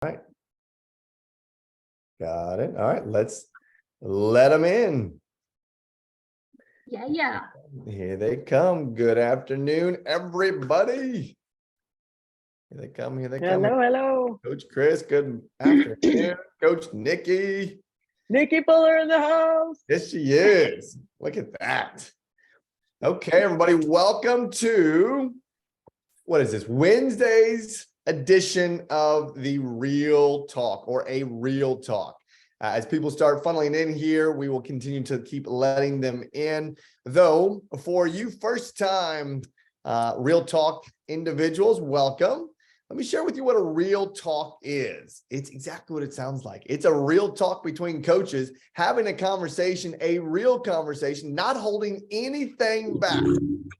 All right. Got it. All right. Let's let them in. Yeah. Here they come. Good afternoon, everybody. Here they come. Here they come. Hello. Coach Chris, good afternoon. Coach Nikki. Nikki Fuller in the house. Yes, she is. Look at that. Okay, everybody, welcome to, what is this, Wednesday's edition of the Real Talk, or a Real Talk. As people start funneling in here, we will continue to keep letting them in. Though, for you first-time Real Talk individuals, welcome. Let me share with you what a real talk is. It's exactly what it sounds like. It's a real talk between coaches, having a conversation, a real conversation, not holding anything back,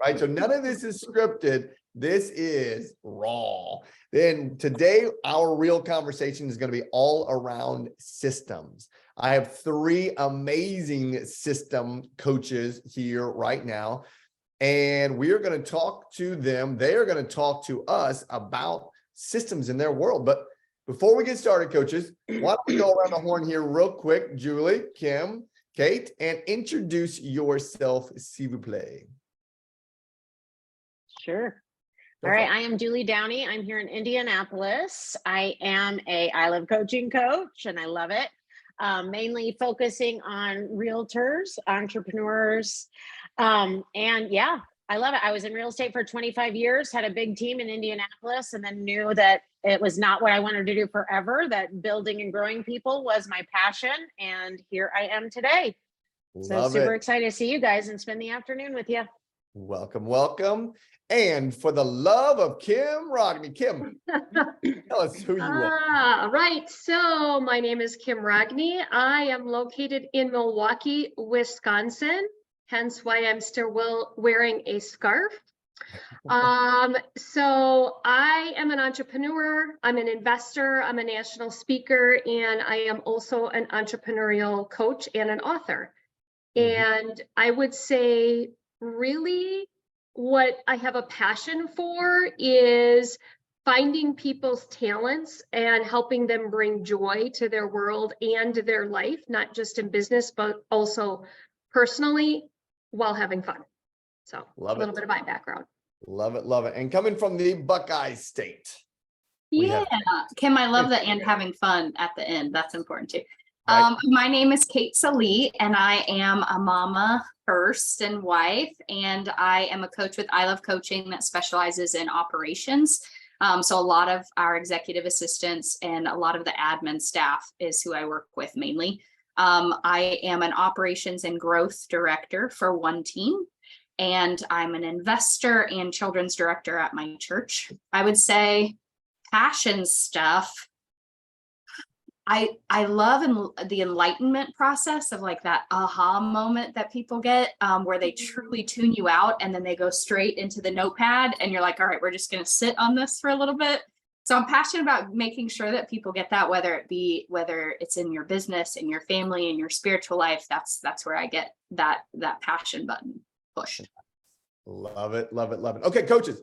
right? So none of this is scripted. This is raw. Then today, our real conversation is going to be all around systems. I have three amazing system coaches here right now, and we are going to talk to them. They are going to talk to us about systems in their world. But before we get started, coaches, why don't we go around the horn here real quick? Julie, Kim, Kate, and introduce yourself, s'il vous plaît. Sure. All right, I am Julie Downey. I'm here in Indianapolis. I am a ILC coaching coach, and I love it. Mainly focusing on realtors, entrepreneurs, and yeah, I love it. I was in real estate for 25 years, had a big team in Indianapolis, and then knew that it was not what I wanted to do forever, that building and growing people was my passion, and here I am today. So super excited to see you guys and spend the afternoon with you. Welcome, welcome. And for the love of Kim Rogney, Kim, tell us who you are. Right. So my name is Kim Rogney. I am located in Milwaukee, Wisconsin, hence why I'm still wearing a scarf. So I am an entrepreneur. I'm an investor. I'm a national speaker, and I am also an entrepreneurial coach and an author. And I would say really what I have a passion for is finding people's talents and helping them bring joy to their world and their life, not just in business, but also personally while having fun. So a little bit of my background. Love it, love it. And coming from the Buckeye State. Yeah, Kim, I love the and having fun at the end. That's important too. Right. My name is Kate Salee, and I am a mama first and wife, and I am a coach with I Love Coaching that specializes in operations. So a lot of our executive assistants and a lot of the admin staff is who I work with mainly. I am an operations and growth director for one team, and I'm an investor and children's director at my church. I would say passion stuff. I love the enlightenment process of like that aha moment that people get where they truly tune you out and then they go straight into the notepad and you're like, all right, we're just going to sit on this for a little bit. So I'm passionate about making sure that people get that, whether it's in your business, in your family, in your spiritual life. That's where I get that passion button pushed. Love it, love it, love it. Okay, coaches.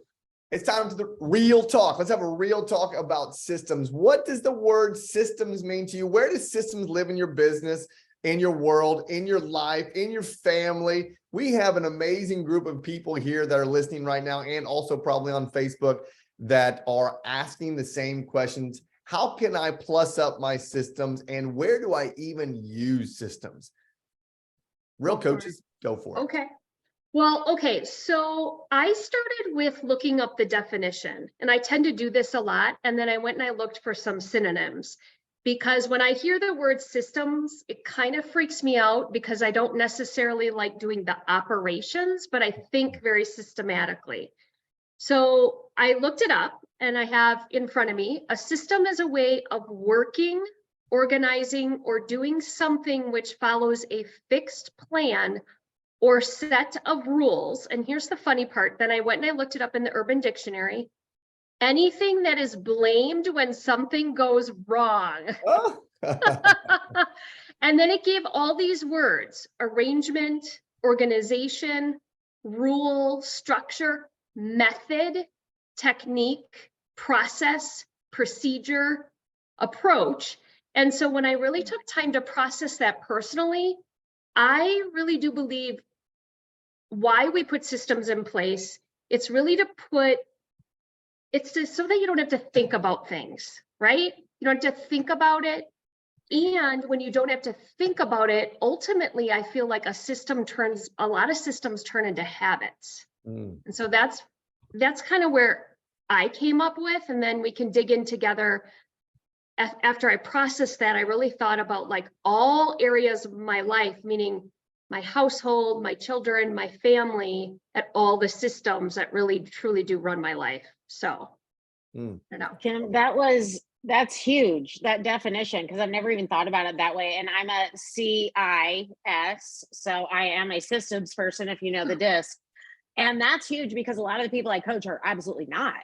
It's time for the real talk. Let's have a real talk about systems. What does the word systems mean to you? Where does systems live in your business, in your world, in your life, in your family? We have an amazing group of people here that are listening right now and also probably on Facebook that are asking the same questions. How can I plus up my systems, and where do I even use systems? Real coaches, go for it. Okay. Well, okay, so I started with looking up the definition, and I tend to do this a lot, and then I went and I looked for some synonyms, because when I hear the word systems, it kind of freaks me out because I don't necessarily like doing the operations, but I think very systematically. So I looked it up, and I have in front of me, a system is a way of working, organizing, or doing something which follows a fixed plan or set of rules. And here's the funny part. Then I went and I looked it up in the Urban Dictionary. Anything that is blamed when something goes wrong. Oh. And then it gave all these words: arrangement, organization, rule, structure, method, technique, process, procedure, approach. And so when I really took time to process that personally, I really do believe why we put systems in place. It's really so that you don't have to think about things, right? You don't have to think about it. And when you don't have to think about it, ultimately, I feel like a lot of systems turn into habits. And so that's kind of where I came up with, and then we can dig in together. After I processed that, I really thought about like all areas of my life, meaning my household, my children, my family, at all the systems that really truly do run my life. So, I don't know. Kim, that's huge, that definition, because I've never even thought about it that way. And I'm a CIS, so I am a systems person, if you know the disc. And that's huge because a lot of the people I coach are absolutely not.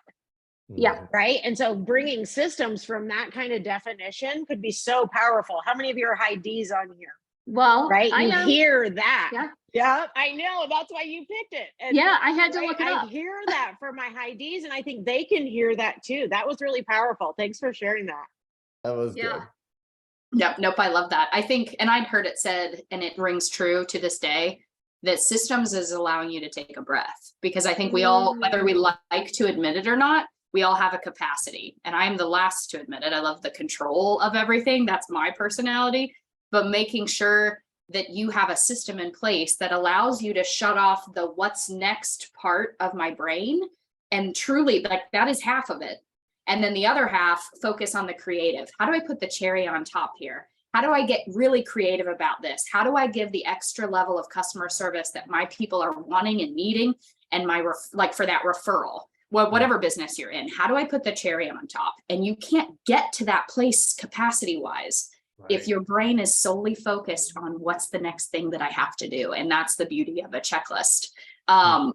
Yeah. Right. And so bringing systems from that kind of definition could be so powerful. How many of you are high Ds on here? Well, Right. I You am. hear that. Yeah. Yeah, I know. That's why you picked it. And Yeah, I had to look it I up. hear that for my high Ds, and I think they can hear that too. That was really powerful. Thanks for sharing that. That was Yeah. good. Yep, nope, I love that. I think, and I'd heard it said, and it rings true to this day, that systems is allowing you to take a breath. Because I think we all, whether we like to admit it or not, we all have a capacity. And I'm the last to admit it. I love the control of everything. That's my personality. But making sure that you have a system in place that allows you to shut off the what's next part of my brain. And truly, like, that is half of it. And then the other half, focus on the creative. How do I put the cherry on top here? How do I get really creative about this? How do I give the extra level of customer service that my people are wanting and needing? And like for that referral, whatever business you're in, how do I put the cherry on top? And you can't get to that place capacity wise if your brain is solely focused on what's the next thing that I have to do. And that's the beauty of a checklist.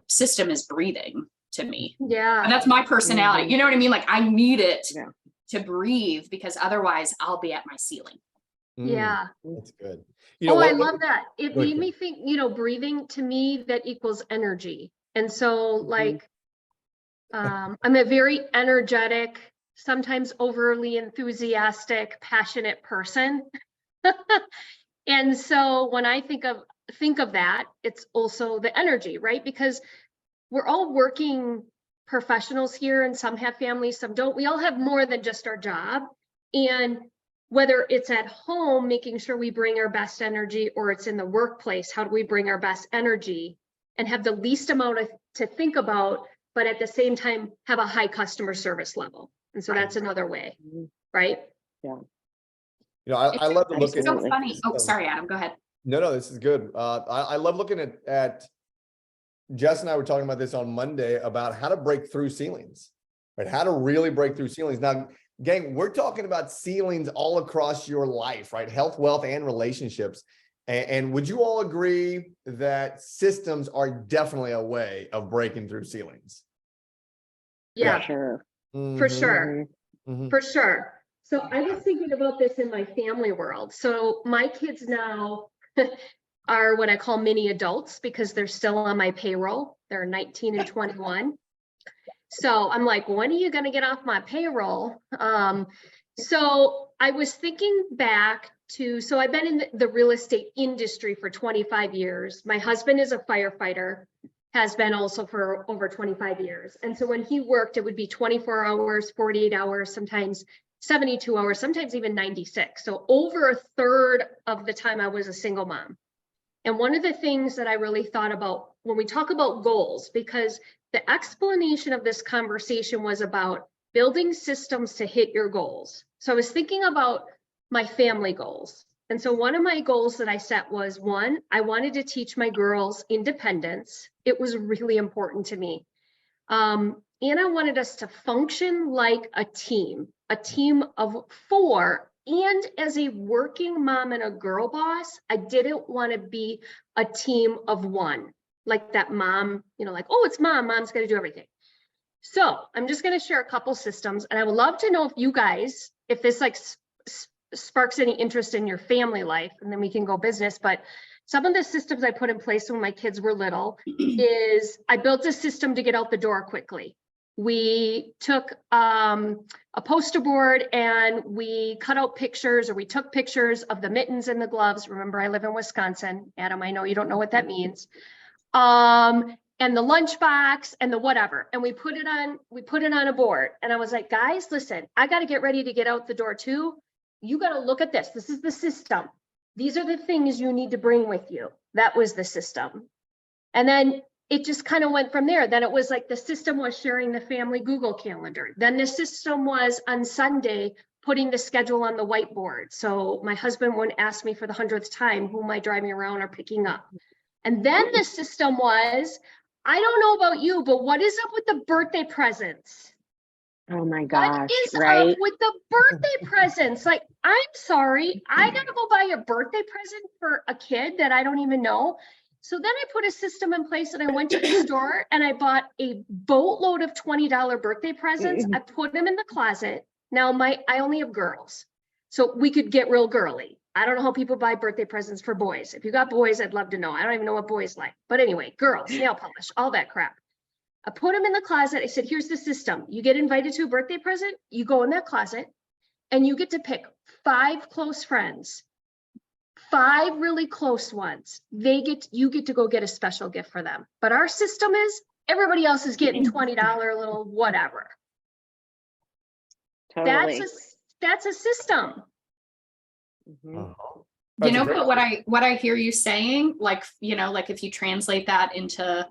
System is breathing to me. Yeah. And that's my personality. You know what I mean? Like, I need it to breathe, because otherwise I'll be at my ceiling. Yeah. That's good. I love that. It made me think, breathing, to me, that equals energy. And so like, I'm a very energetic, sometimes overly enthusiastic, passionate person. And so when I think of that, it's also the energy, right? Because we're all working professionals here, and some have families, some don't. We all have more than just our job. And whether it's at home, making sure we bring our best energy, or it's in the workplace, how do we bring our best energy and have the least amount to think about, but at the same time have a high customer service level? And so that's another way, right? Yeah. I love to look at. It's so funny. Oh, sorry, Adam, go ahead. No, this is good. I love looking at Jess and I were talking about this on Monday about how to break through ceilings, right? How to really break through ceilings. Now, gang, we're talking about ceilings all across your life, right? Health, wealth, and relationships. And would you all agree that systems are definitely a way of breaking through ceilings? Yeah, Sure. for sure. Mhm. For sure. So I was thinking about this in my family world. So my kids now are what I call mini adults, because they're still on my payroll. They're 19 and 21. So I'm like, when are you going to get off my payroll? So I was thinking back to, so I've been in the real estate industry for 25 years. My husband is a firefighter, has been also for over 25 years. And so when he worked, it would be 24 hours, 48 hours, sometimes 72 hours, sometimes even 96. So over a third of the time I was a single mom. And one of the things that I really thought about when we talk about goals, because the explanation of this conversation was about building systems to hit your goals. So I was thinking about my family goals. And so one of my goals that I set was, one, I wanted to teach my girls independence. It was really important to me. And I wanted us to function like a team of 4. And as a working mom and a girl boss, I didn't want to be a team of 1, like that mom, like, oh, it's mom's going to do everything. So I'm just going to share a couple systems, and I would love to know if you guys, if this like sparks any interest in your family life, and then we can go business. But some of the systems I put in place when my kids were little is I built a system to get out the door quickly. We took a poster board and we cut out pictures, or we took pictures of the mittens and the gloves. Remember, I live in Wisconsin. Adam, I know you don't know what that means. And the lunchbox and the whatever. And we put it on a board. And I was like, guys, listen, I got to get ready to get out the door too. You got to look at this. This is the system. These are the things you need to bring with you. That was the system. And then it just kind of went from there. Then it was like the system was sharing the family Google Calendar. Then the system was on Sunday putting the schedule on the whiteboard. So my husband wouldn't ask me for the 100th time, who am I driving around or picking up? And then the system was, I don't know about you, but what is up with the birthday presents? Oh my gosh, What is right? up with the birthday presents? Like, I'm sorry, I gotta go buy a birthday present for a kid that I don't even know. So then I put a system in place and I went to the store and I bought a boatload of $20 birthday presents. I put them in the closet. Now I only have girls, so we could get real girly. I don't know how people buy birthday presents for boys. If you got boys, I'd love to know. I don't even know what boys like. But anyway, girls, nail polish, all that crap. I put them in the closet. I said, here's the system. You get invited to a birthday present, you go in that closet and you get to pick 5 close friends, 5 really close ones. You get to go get a special gift for them. But our system is everybody else is getting $20 little whatever. Totally. That's a system. Mhm. You know, but what I hear you saying, like, you know, like if you translate that into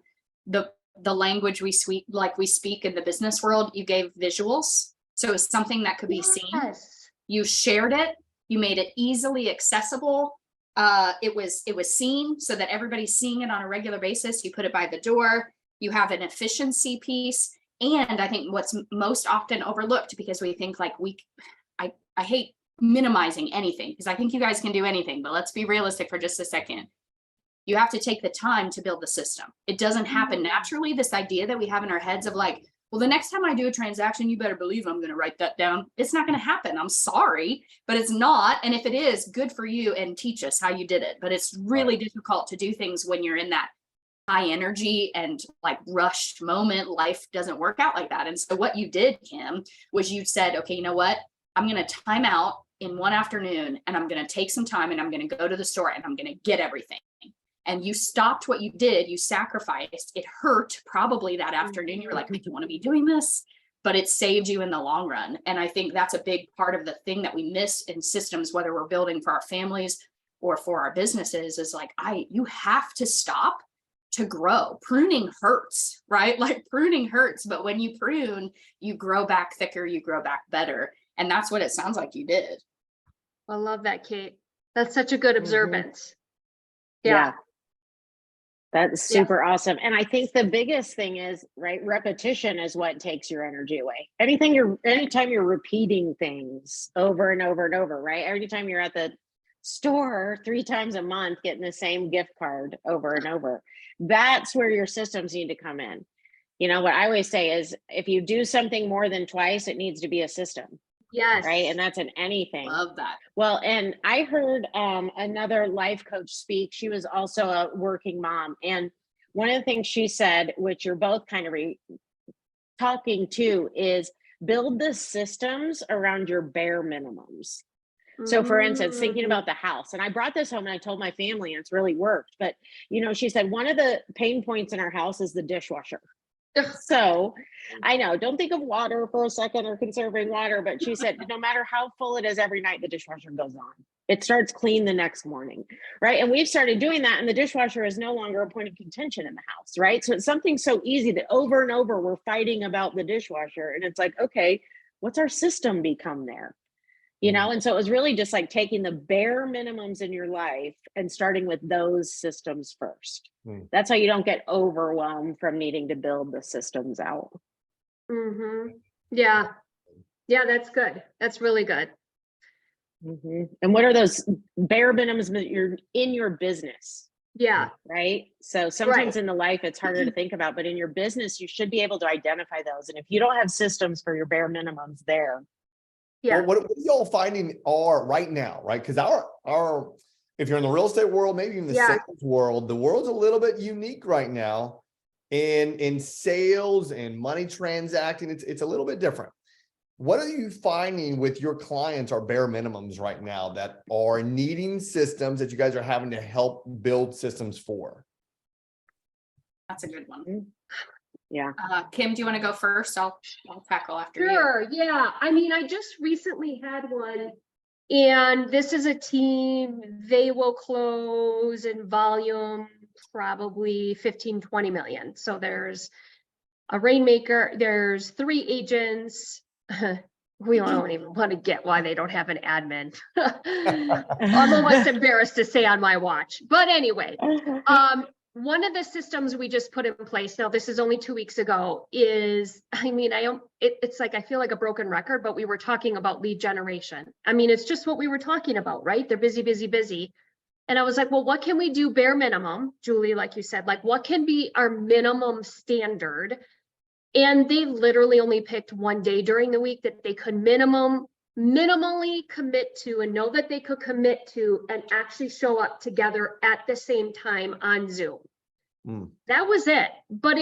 the language we speak in the business world, you gave visuals. So it's something that could be seen. Yes. You shared it, you made it easily accessible. It was seen so that everybody's seeing it on a regular basis. You put it by the door, you have an efficiency piece. And I think what's most often overlooked, because we think like I hate minimizing anything, because I think you guys can do anything, but let's be realistic for just a second. You have to take the time to build the system. It doesn't happen naturally. This idea that we have in our heads of like, well, the next time I do a transaction, you better believe I'm going to write that down. It's not going to happen. I'm sorry, but it's not. And if it is, good for you, and teach us how you did it. But it's really difficult to do things when you're in that high energy and like rushed moment. Life doesn't work out like that. And so what you did, Kim, was you said, okay, you know what? I'm going to time out in one afternoon and I'm going to take some time and I'm going to go to the store and I'm going to get everything. And you stopped what you did, you sacrificed. It hurt probably that afternoon. You were like, I don't want to be doing this, but it saved you in the long run. And I think that's a big part of the thing that we miss in systems, whether we're building for our families or for our businesses, is like, you have to stop to grow. Pruning hurts, right? Like pruning hurts, but when you prune, you grow back thicker, you grow back better. And that's what it sounds like you did. I love that, Kate. That's such a good observance. Yeah. That's super awesome. And I think the biggest thing is, right, repetition is what takes your energy away. Anytime you're repeating things over and over and over, right? Every time you're at the store 3 times a month getting the same gift card over and over, that's where your systems need to come in. You know, what I always say is, if you do something more than twice, it needs to be a system. Yes. Right. And that's in anything. Love that. Well, and I heard another life coach speak. She was also a working mom. And one of the things she said, which you're both kind of talking to, is build the systems around your bare minimums. So for instance, thinking about the house, and I brought this home and I told my family and it's really worked. But, you know, she said, one of the pain points in our house is the dishwasher. So I know, don't think of water for a second or conserving water, but she said, no matter how full it is every night, the dishwasher goes on. It starts clean the next morning, right? And we've started doing that, and the dishwasher is no longer a point of contention in the house, right? So it's something so easy that over and over we're fighting about the dishwasher, and it's like, okay, what's our system become there? You know, and so it was really just like taking the bare minimums in your life and starting with those systems first. That's how you don't get overwhelmed from needing to build the systems out. Yeah. Yeah, that's good. That's really good. And what are those bare minimums that you're in your business? Yeah. Right. So sometimes in the life it's harder to think about, but in your business, you should be able to identify those. And if you don't have systems for your bare minimums there. Yeah. Well, what are y'all finding are right now, right? Because our if you're in the real estate world, maybe in the sales world, the world's a little bit unique right now in sales and money transacting, it's a little bit different. What are you finding with your clients are bare minimums right now that are needing systems that you guys are having to help build systems for? That's a good one. Yeah. Kim, do you want to go first? I'll tackle after you. Sure, yeah. I mean, I just recently had one, and this is a team, they will close in volume probably 15, 20 million. So there's a rainmaker, there's 3 agents. We don't even want to get why they don't have an admin. I'm almost embarrassed to say on my watch. But anyway, one of the systems we just put in place, now this is only 2 weeks ago, is, I mean, it's like, I feel like a broken record, but we were talking about lead generation. I mean, it's just what we were talking about, right? They're busy, busy, busy. And I was like, well, what can we do bare minimum? Julie, like you said, like what can be our minimum standard? And they literally only picked one day during the week that they could minimally commit to and know that they could commit to and actually show up together at the same time on Zoom. That was it. But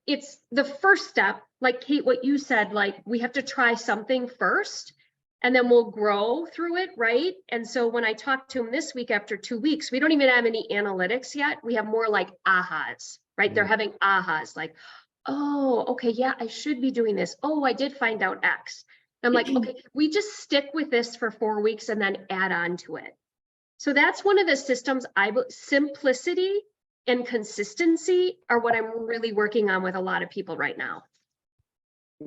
it's the first step, like Kate, what you said, like we have to try something first and then we'll grow through it, right? And so when I talked to them this week after 2 weeks, we don't even have any analytics yet. We have more like ahas, right? They're having ahas like, oh, okay, yeah, I should be doing this. Oh, I did find out X. I'm like, okay, we just stick with this for 4 weeks and then add on to it. So that's one of the systems simplicity and consistency are what I'm really working on with a lot of people right now.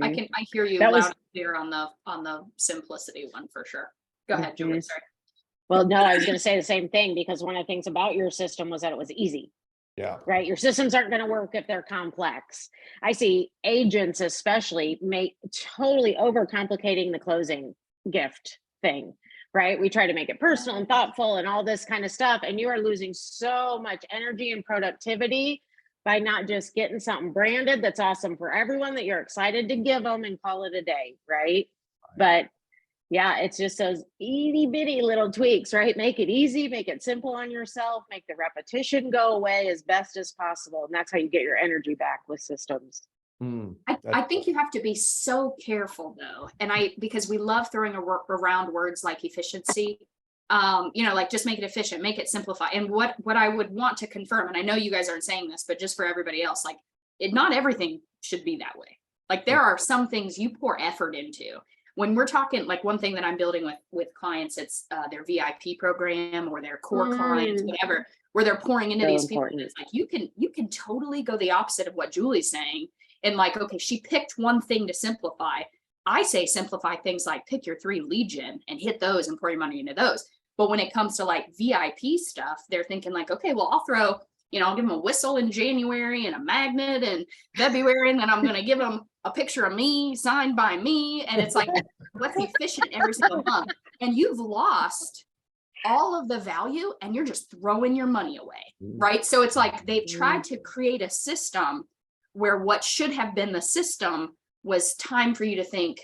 I hear you loud and clear on the simplicity one for sure. Go ahead, Julie. Sorry. Well, no, I was going to say the same thing because one of the things about your system was that it was easy. Yeah. Right. Your systems aren't going to work if they're complex. I see agents especially make totally overcomplicating the closing gift thing. Right. We try to make it personal and thoughtful and all this kind of stuff. And you are losing so much energy and productivity by not just getting something branded that's awesome for everyone that you're excited to give them and call it a day. Right. But yeah, it's just those itty bitty little tweaks, right? Make it easy, make it simple on yourself, make the repetition go away as best as possible. And that's how you get your energy back with systems. I think you have to be so careful though. And because we love throwing around words like efficiency, like just make it efficient, make it simplify. And what I would want to confirm, and I know you guys aren't saying this, but just for everybody else, like not everything should be that way. Like there are some things you pour effort into. When we're talking, like one thing that I'm building with clients, it's their VIP program or their core clients, whatever, where they're pouring into these people. It's like you can totally go the opposite of what Julie's saying. And like, okay, she picked one thing to simplify. I say simplify things like pick your 3 lead gen and hit those and pour your money into those. But when it comes to like VIP stuff, they're thinking like, okay, well, I'll throw, I'll give them a whistle in January and a magnet in February, and then I'm going to give them a picture of me signed by me. And it's like, what's efficient every single month? And you've lost all of the value and you're just throwing your money away, right? So it's like they've tried to create a system where what should have been the system was time for you to think,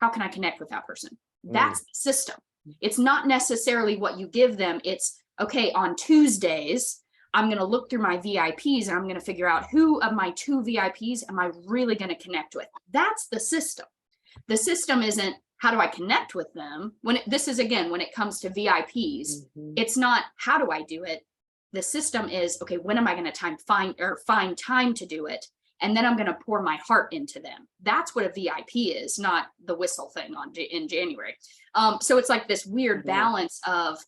how can I connect with that person? That's the system. It's not necessarily what you give them. It's, okay, on Tuesdays, I'm going to look through my VIPs and I'm going to figure out who of my 2 VIPs am I really going to connect with. That's the system. The system isn't how do I connect with them. When it comes to VIPs, it's not how do I do it. The system is, okay, when am I going to find time to do it? And then I'm going to pour my heart into them. That's what a VIP is, not the whistle thing in January. So it's like this weird balance of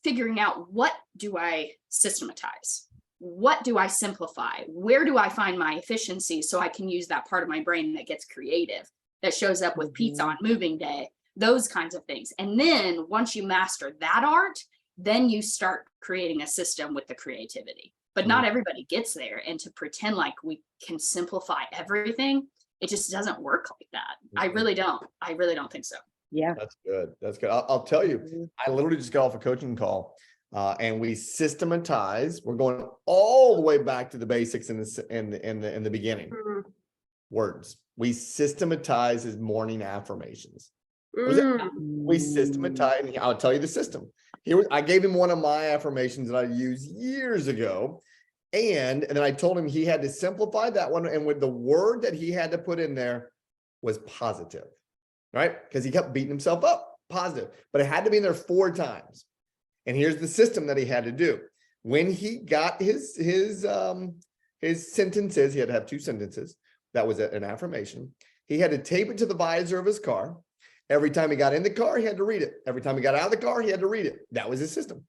figuring out what do I systematize? What do I simplify? Where do I find my efficiency so I can use that part of my brain that gets creative, that shows up with pizza on moving day, those kinds of things. And then once you master that art, then you start creating a system with the creativity. But not everybody gets there. And to pretend like we can simplify everything, it just doesn't work like that. I really don't think so. Yeah. That's good. That's good. I'll tell you, I literally just got off a coaching call and we systematize. We're going all the way back to the basics in the beginning. Words. We systematize his morning affirmations. We systematize, and I'll tell you the system. I gave him one of my affirmations that I used years ago. And then I told him he had to simplify that one. And with the word that he had to put in there was positive, right? Because he kept beating himself up, positive, but it had to be in there 4 times. And here's the system that he had to do. When he got his sentences, he had to have 2 sentences. That was an affirmation. He had to tape it to the visor of his car. Every time he got in the car, he had to read it. Every time he got out of the car, he had to read it. That was his system.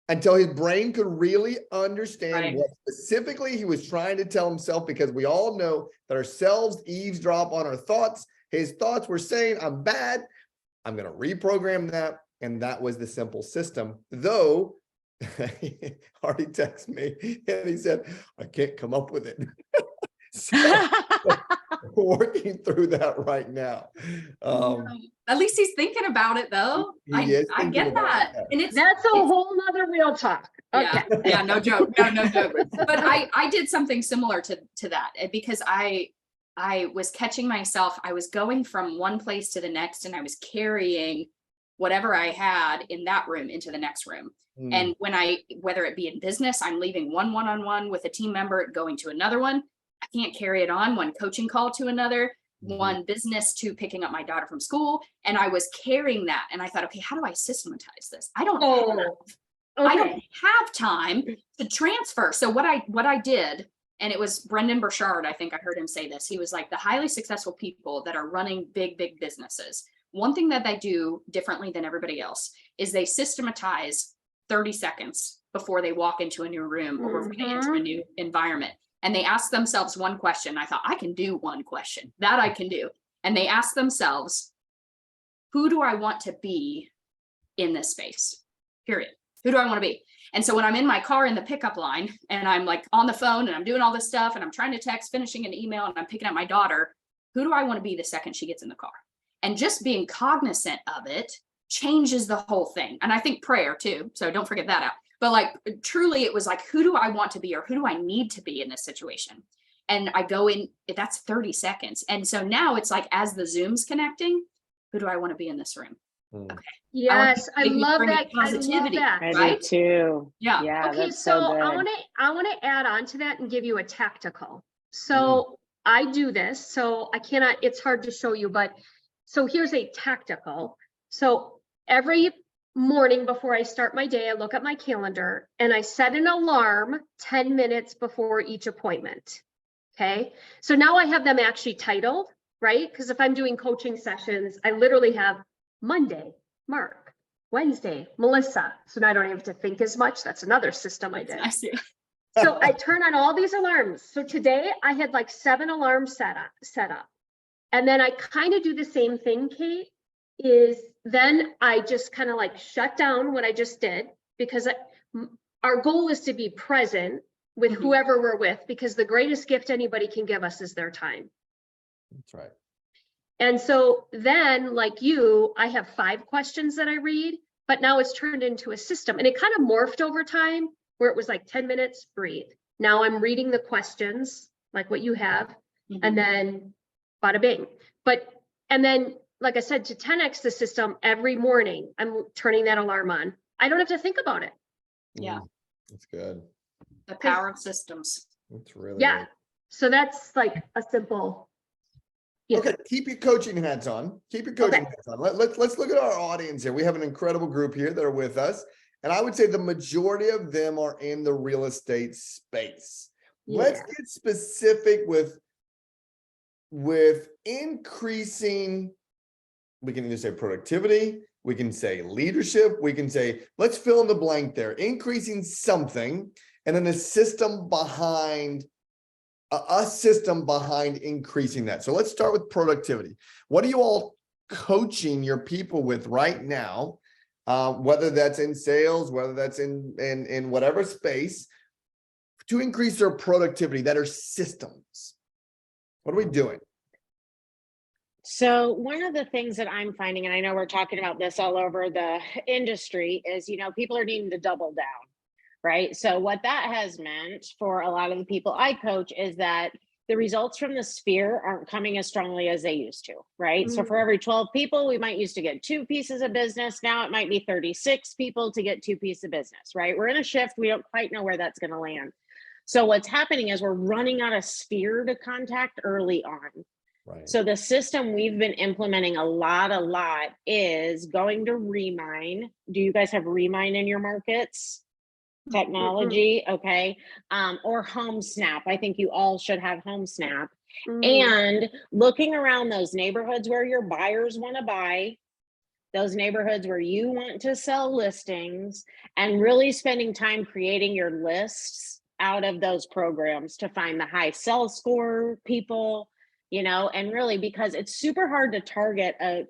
Until his brain could really understand what specifically he was trying to tell himself, because we all know that our selves eavesdrop on our thoughts. His thoughts were saying, I'm bad. I'm going to reprogram that. And that was the simple system. Though, Hardy texted me and he said, I can't come up with it. So, working through that right now. At least he's thinking about it though. I get that. And That's a whole nother real talk. Okay. Yeah, no joke. No joke. But I did something similar to that, because I was catching myself. I was going from one place to the next, and I was carrying whatever I had in that room into the next room. And whether it be in business, I'm leaving one-on-one with a team member, going to another one. I can't carry it on, one coaching call to another, one business to picking up my daughter from school. And I was carrying that. And I thought, okay, how do I systematize this? I don't have time to transfer. So what I did, and it was Brendan Burchard, I think I heard him say this. He was like, the highly successful people that are running big businesses, one thing that they do differently than everybody else is they systematize 30 seconds before they walk into a new room or before they enter a new environment. And they ask themselves one question. I thought, I can do one question. That I can do. And they ask themselves, who do I want to be in this space? Period. Who do I want to be? And so when I'm in my car in the pickup line and I'm like on the phone and I'm doing all this stuff and I'm trying to text, finishing an email, and I'm picking up my daughter, who do I want to be the second she gets in the car? And just being cognizant of it changes the whole thing. And I think prayer too. So don't forget that out. But like, truly, it was like, who do I want to be, or who do I need to be in this situation? And I go in, that's 30 seconds. And so now it's like, as the Zoom's connecting, who do I want to be in this room? Okay. Yes, I love that. Positivity, I do too. Yeah. Yeah. Okay, That's so good. I want to add on to that and give you a tactical. So I do this, so I cannot, it's hard to show you, but so here's a tactical. So every morning before I start my day, I look at my calendar and I set an alarm 10 minutes before each appointment. Okay. So now I have them actually titled, right? Because if I'm doing coaching sessions, I literally have Monday, Mark, Wednesday, Melissa. So now I don't have to think as much. That's another system I did. I see. So I turn on all these alarms. So today I had like 7 alarms set up. And then I kind of do the same thing, Kate, is then I just kind of like shut down what I just did, because our goal is to be present with whoever we're with, because the greatest gift anybody can give us is their time. That's right. And so then, like you, I have 5 questions that I read, but now it's turned into a system, and it kind of morphed over time where it was like 10 minutes, breathe. Now I'm reading the questions like what you have, and then bada bing. And then, like I said, to 10x the system, every morning I'm turning that alarm on. I don't have to think about it. Yeah. That's good. The power of systems. That's really Yeah. good. So that's like a simple. Yeah. Okay, keep your coaching hats on. Keep your coaching hats on. Let's look at our audience here. We have an incredible group here that are with us. And I would say the majority of them are in the real estate space. Yeah. Let's get specific with increasing. We can either say productivity, we can say leadership, we can say, let's fill in the blank there, increasing something, and then the system behind a system behind increasing that. So let's start with productivity. What are you all coaching your people with right now? Whether that's in sales, whether that's in whatever space, to increase their productivity that are systems. What are we doing? So one of the things that I'm finding, and I know we're talking about this all over the industry, is, people are needing to double down, right? So what that has meant for a lot of the people I coach is that the results from the sphere aren't coming as strongly as they used to, right? So for every 12 people, we might used to get 2 pieces of business. Now it might be 36 people to get 2 pieces of business, right? We're in a shift. We don't quite know where that's going to land. So what's happening is we're running out of sphere to contact early on. Right. So the system we've been implementing a lot is going to Remind. Do you guys have Remind in your markets? Technology, okay. Or Home Snap. I think you all should have Home Snap. And looking around those neighborhoods where your buyers want to buy, those neighborhoods where you want to sell listings, and really spending time creating your lists out of those programs to find the high sell score people, you know, and really, because it's super hard to target a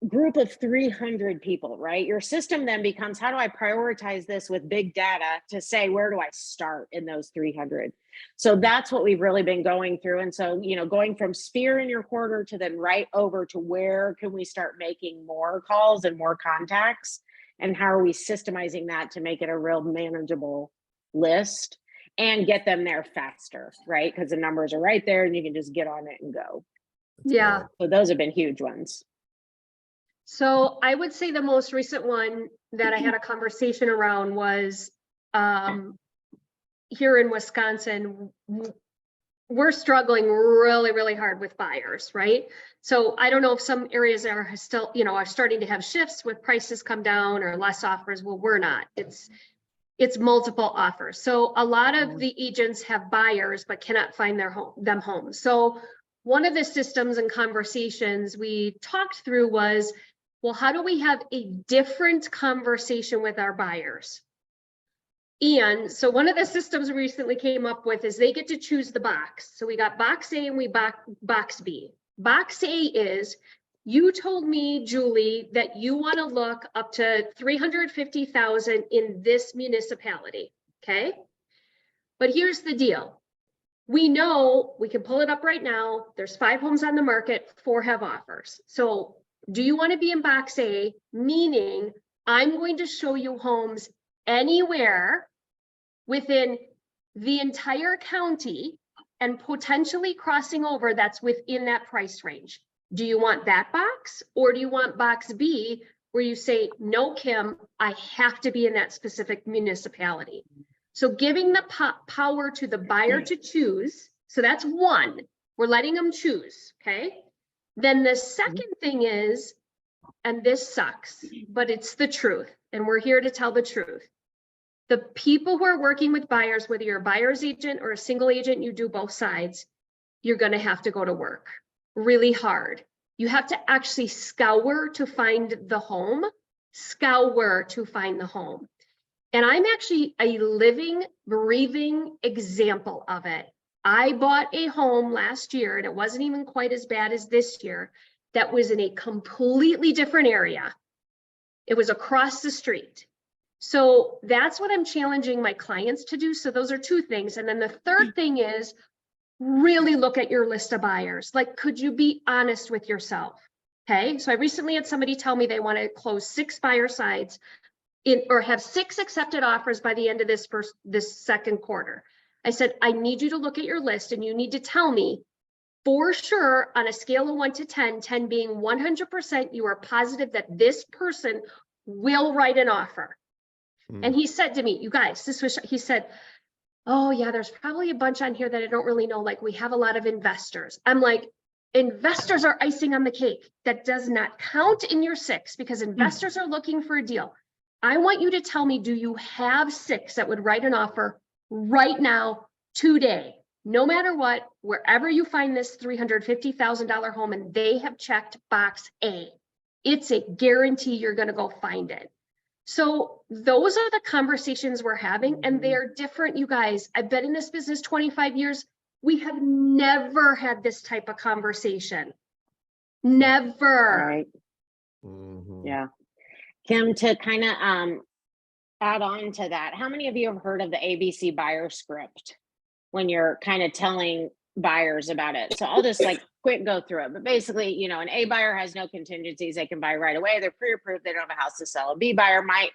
group of 300 people, right? Your system then becomes, how do I prioritize this with big data to say, where do I start in those 300? So that's what we've really been going through. And so, you know, going from sphere in your quarter to then right over to where can we start making more calls and more contacts? And how are we systemizing that to make it a real manageable list and get them there faster, right? Because the numbers are right there and you can just get on it and go. Yeah. So those have been huge ones. So I would say the most recent one that I had a conversation around was here in Wisconsin. We're struggling really, really hard with buyers, right? So I don't know if some areas are still, you know, are starting to have shifts with prices come down or less offers. Well, we're not. It's multiple offers. So a lot of the agents have buyers but cannot find them homes. So one of the systems and conversations we talked through was, well, how do we have a different conversation with our buyers? And so one of the systems we recently came up with is they get to choose the box. So we got box A and box B. Box A is, you told me, Julie, that you want to look up to 350,000 in this municipality, okay? But here's the deal. We know, we can pull it up right now. There's 5 homes on the market, 4 have offers. So do you want to be in box A? Meaning I'm going to show you homes anywhere within the entire county and potentially crossing over that's within that price range. Do you want that box, or do you want box B where you say, no, Kim, I have to be in that specific municipality? So giving the power to the buyer to choose. So that's one, we're letting them choose, okay? Then the second thing is, and this sucks, but it's the truth, and we're here to tell the truth. The people who are working with buyers, whether you're a buyer's agent or a single agent, you do both sides, you're going to have to go to work really hard. You have to actually scour to find the home, And I'm actually a living, breathing example of it. I bought a home last year, and it wasn't even quite as bad as this year, that was in a completely different area. It was across the street. So that's what I'm challenging my clients to do. So those are 2 things. And then the third thing is really look at your list of buyers. Like, could you be honest with yourself? Okay. So I recently had somebody tell me they want to close 6 buyer sides or have 6 accepted offers by the end of this second quarter. I said, I need you to look at your list and you need to tell me for sure on a scale of 1 to 10, 10 being 100%, you are positive that this person will write an offer. And he said to me, you guys, he said, oh yeah, there's probably a bunch on here that I don't really know. Like, we have a lot of investors. I'm like, investors are icing on the cake. That does not count in your 6 because investors are looking for a deal. I want you to tell me, do you have 6 that would write an offer right now, today? No matter what, wherever you find this $350,000 home and they have checked box A, it's a guarantee you're going to go find it. So those are the conversations we're having, and they're different, you guys. I've been in this business 25 years. We have never had this type of conversation. Never. Right. Yeah. Kim, to kind of add on to that, how many of you have heard of the ABC buyer script when you're kind of telling buyers about it? So I'll just like quick go through it. But basically, you know, an A buyer has no contingencies. They can buy right away. They're pre-approved. They don't have a house to sell. A B buyer might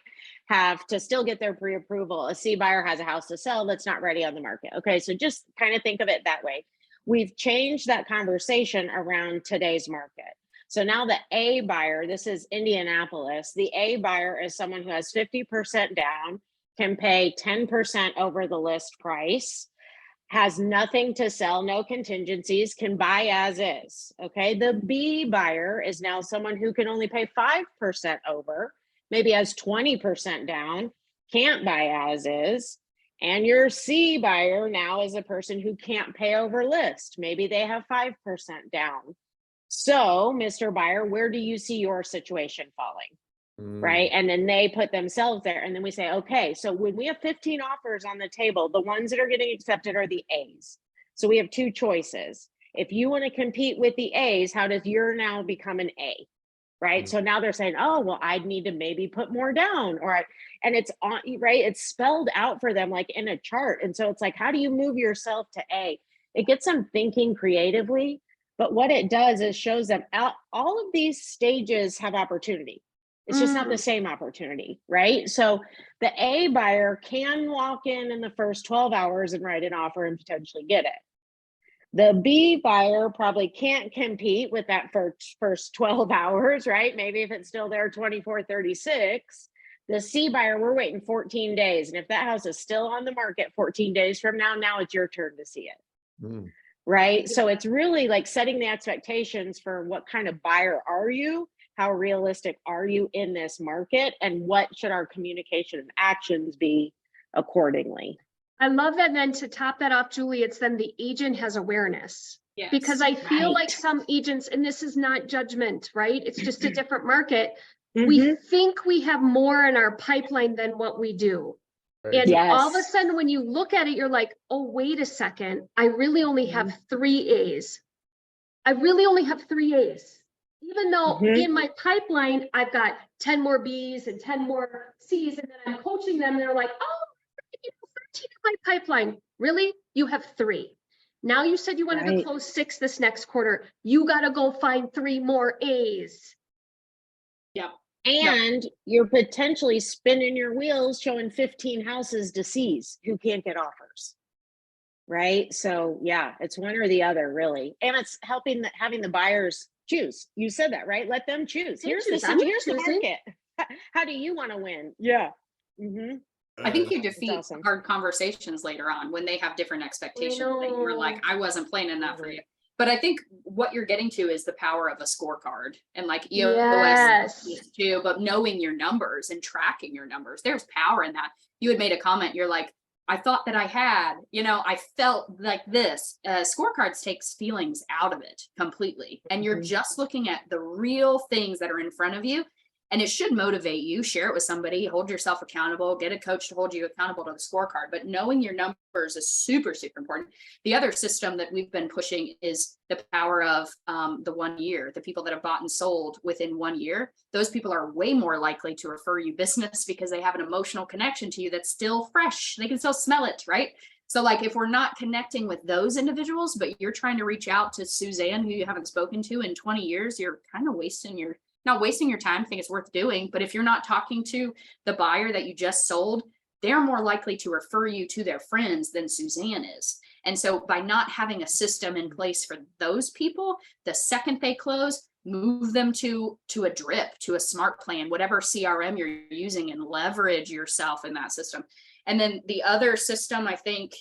have to still get their pre-approval. A C buyer has a house to sell that's not ready on the market. Okay, so just kind of think of it that way. We've changed that conversation around today's market. So now the A buyer, this is Indianapolis. The A buyer is someone who has 50% down. can pay 10% over the list price, has nothing to sell, no contingencies, can buy as is. Okay. The B buyer is now someone who can only pay 5% over, maybe has 20% down, can't buy as is. And your C buyer now is a person who can't pay over list. Maybe they have 5% down. So, Mr. Buyer, where do you see your situation falling? Right. And then they put themselves there. And then we say, okay, so when we have 15 offers on the table, the ones that are getting accepted are the A's. So we have two choices. If you want to compete with the A's, how does your now become an A? Right. So now they're saying, oh, well, I'd need to maybe put more down, and it's on, right. It's spelled out for them like in a chart. And so it's like, how do you move yourself to A? It gets them thinking creatively. But what it does is shows them all of these stages have opportunity. It's just not the same opportunity, right? So the A buyer can walk in the first 12 hours and write an offer and potentially get it. The B buyer probably can't compete with that first 12 hours, right? Maybe if it's still there 24, 36. The C buyer, we're waiting 14 days. And if that house is still on the market 14 days from now it's your turn to see it. Right? So it's really like setting the expectations for what kind of buyer are you? How realistic are you in this market? And what should our communication and actions be accordingly? I love that. Then to top that off, Julie, it's then the agent has awareness. Yes. Because I feel like Right. some agents, and this is not judgment, right? It's just a different market. We think we have more in our pipeline than what we do. And all of a Yes. sudden, when you look at it, you're like, oh, wait a second. I really only have 3 A's. I really only have 3 A's. Even though in my pipeline, I've got 10 more B's and 10 more C's, and then I'm coaching them. And they're like, oh, 13 in my pipeline. Really? You have 3. Now you said you wanted to close 6 this next quarter. You got to go find 3 more A's. Yep. And you're potentially spinning your wheels showing 15 houses to C's who can't get offers. Right. So yeah, it's one or the other, really. And it's helping having the buyers choose. You said that, right? Let them choose. Here's the market. How do you want to win? Yeah. I think you defeat awesome. hard conversations later on when they have different expectations that you're like, I wasn't planning that for you. But I think what you're getting to is the power of a scorecard and like EOS too, but knowing your numbers and tracking your numbers. There's power in that. You had made a comment. You're like, I thought that I had, I felt like this. Scorecards takes feelings out of it completely. And you're just looking at the real things that are in front of you. And it should motivate you. Share it with somebody, hold yourself accountable, get a coach to hold you accountable to the scorecard. But knowing your numbers is super, super important. The other system that we've been pushing is the power of the 1 year. The people that have bought and sold within 1 year, those people are way more likely to refer you business because they have an emotional connection to you that's still fresh. They can still smell it, right? So like if we're not connecting with those individuals, but you're trying to reach out to Suzanne, who you haven't spoken to in 20 years, you're kind of not wasting your time. I think it's worth doing. But if you're not talking to the buyer that you just sold, they're more likely to refer you to their friends than Suzanne is. And so by not having a system in place for those people, the second they close, move them to a drip, to a smart plan, whatever CRM you're using, and leverage yourself in that system. And then the other system I think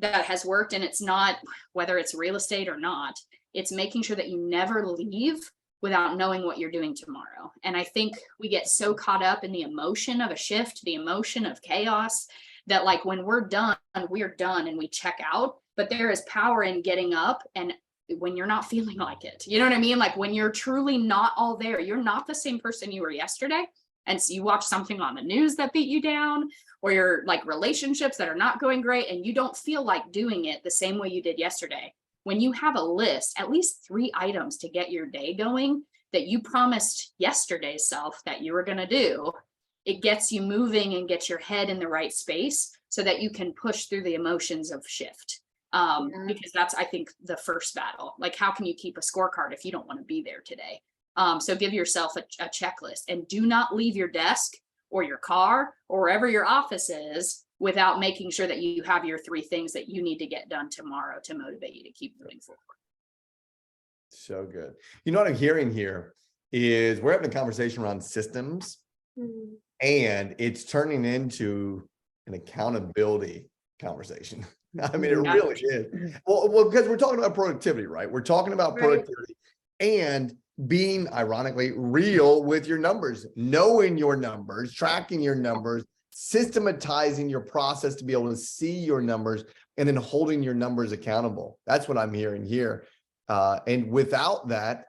that has worked, and it's not whether it's real estate or not, it's making sure that you never leave without knowing what you're doing tomorrow. And I think we get so caught up in the emotion of a shift, the emotion of chaos, that like when we're done and we check out. But there is power in getting up and when you're not feeling like it, you know what I mean? Like when you're truly not all there, you're not the same person you were yesterday. And so you watch something on the news that beat you down, or your like relationships that are not going great, and you don't feel like doing it the same way you did yesterday. When you have a list, at least 3 items to get your day going that you promised yesterday's self that you were going to do, it gets you moving and gets your head in the right space so that you can push through the emotions of shift. Because that's, I think, the first battle. Like, how can you keep a scorecard if you don't want to be there today? So give yourself a checklist, and do not leave your desk or your car or wherever your office is without making sure that you have your 3 things that you need to get done tomorrow to motivate you to keep moving forward. So good. You know what I'm hearing here is we're having a conversation around systems, and it's turning into an accountability conversation. I mean, it really is. Well, because we're talking about productivity, right? We're talking about Right. productivity and being, ironically, real with your numbers, knowing your numbers, tracking your numbers, systematizing your process to be able to see your numbers, and then holding your numbers accountable. That's what I'm hearing here. And without that,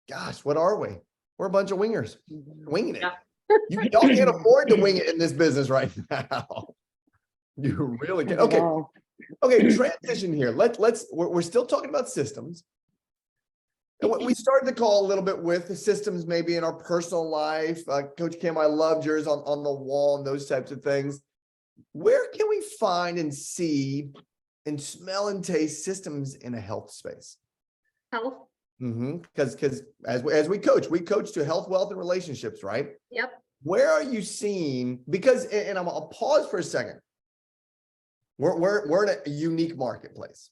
gosh, what are we? We're a bunch of wingers, winging it. Yeah. Y'all can't afford to wing it in this business right now. You really can. Okay. Okay. Transition here. We're still talking about systems. And we started the call a little bit with the systems, maybe in our personal life. Coach Kim, I loved yours on the wall and those types of things. Where can we find and see and smell and taste systems in a health space? Health. Because as we coach to health, wealth, and relationships, right? Yep. Where are you seeing? Because, and I'll pause for a second. We're in a unique marketplace.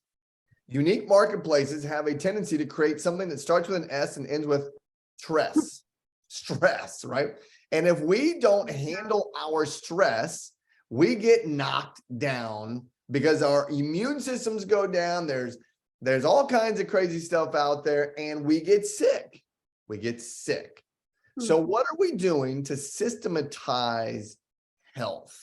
Unique marketplaces have a tendency to create something that starts with an S and ends with stress, right? And if we don't handle our stress, we get knocked down because our immune systems go down. There's all kinds of crazy stuff out there, and we get sick. So what are we doing to systematize health?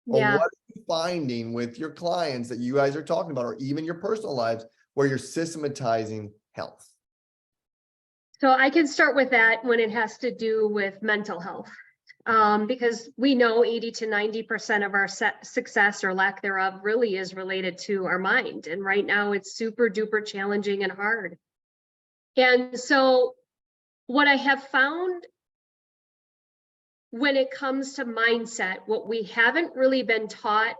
Or what are you finding with your clients that you guys are talking about, or even your personal lives where you're systematizing health? So I can start with that when it has to do with mental health. Because we know 80 to 90% of our success or lack thereof really is related to our mind. And right now it's super duper challenging and hard. And so what I have found when it comes to mindset, what we haven't really been taught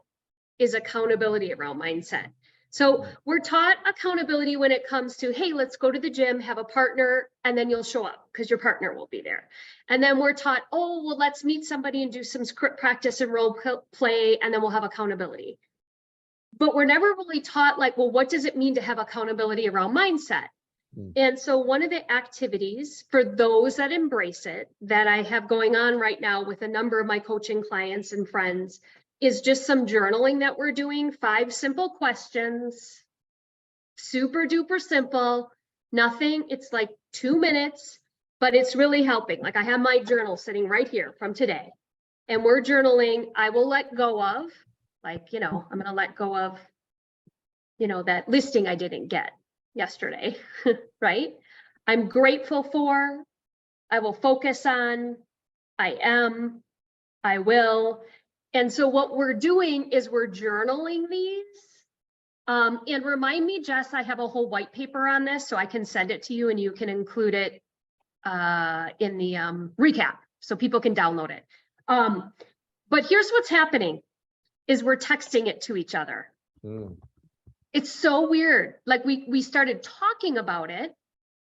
is accountability around mindset. So we're taught accountability when it comes to, hey, let's go to the gym, have a partner, and then you'll show up because your partner will be there. And then we're taught, oh, well, let's meet somebody and do some script practice and role play, and then we'll have accountability. But we're never really taught, like, well, what does it mean to have accountability around mindset? And so one of the activities for those that embrace it that I have going on right now with a number of my coaching clients and friends is just some journaling that we're doing, 5 simple questions, super duper simple, nothing, it's like 2 minutes, but it's really helping. Like I have my journal sitting right here from today, and we're journaling, I will let go of, like, I'm going to let go of, that listing I didn't get yesterday, right? I'm grateful for, I will focus on, I am, I will. And so what we're doing is we're journaling these. And remind me, Jess, I have a whole white paper on this, so I can send it to you and you can include it in the recap so people can download it. But here's what's happening is we're texting it to each other. It's so weird. Like we started talking about it,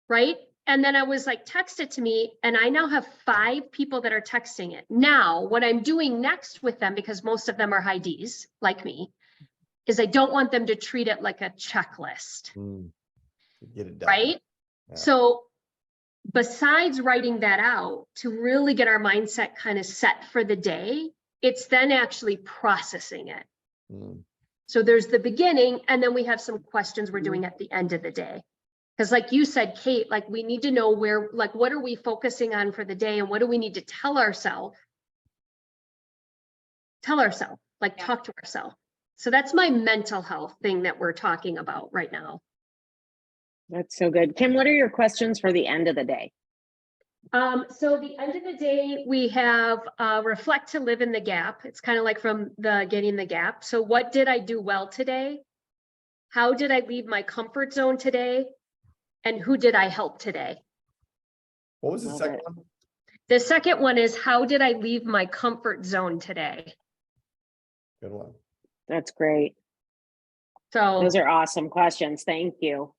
right? And then I was like, text it to me. And I now have 5 people that are texting it. Now, what I'm doing next with them, because most of them are high Ds like me, is I don't want them to treat it like a checklist. Get it done. Right? Yeah. So besides writing that out to really get our mindset kind of set for the day, it's then actually processing it. So there's the beginning, and then we have some questions we're doing at the end of the day. Because like you said, Kate, like we need to know where, like, what are we focusing on for the day, and what do we need to tell ourselves? Like talk to ourselves. So that's my mental health thing that we're talking about right now. That's so good. Kim, what are your questions for the end of the day? So the end of the day, we have reflect to live in the gap. It's kind of like from the getting the gap. So what did I do well today? How did I leave my comfort zone today? And who did I help today? What was the second one? The second one is, how did I leave my comfort zone today? Good one. That's great. So those are awesome questions. Thank you.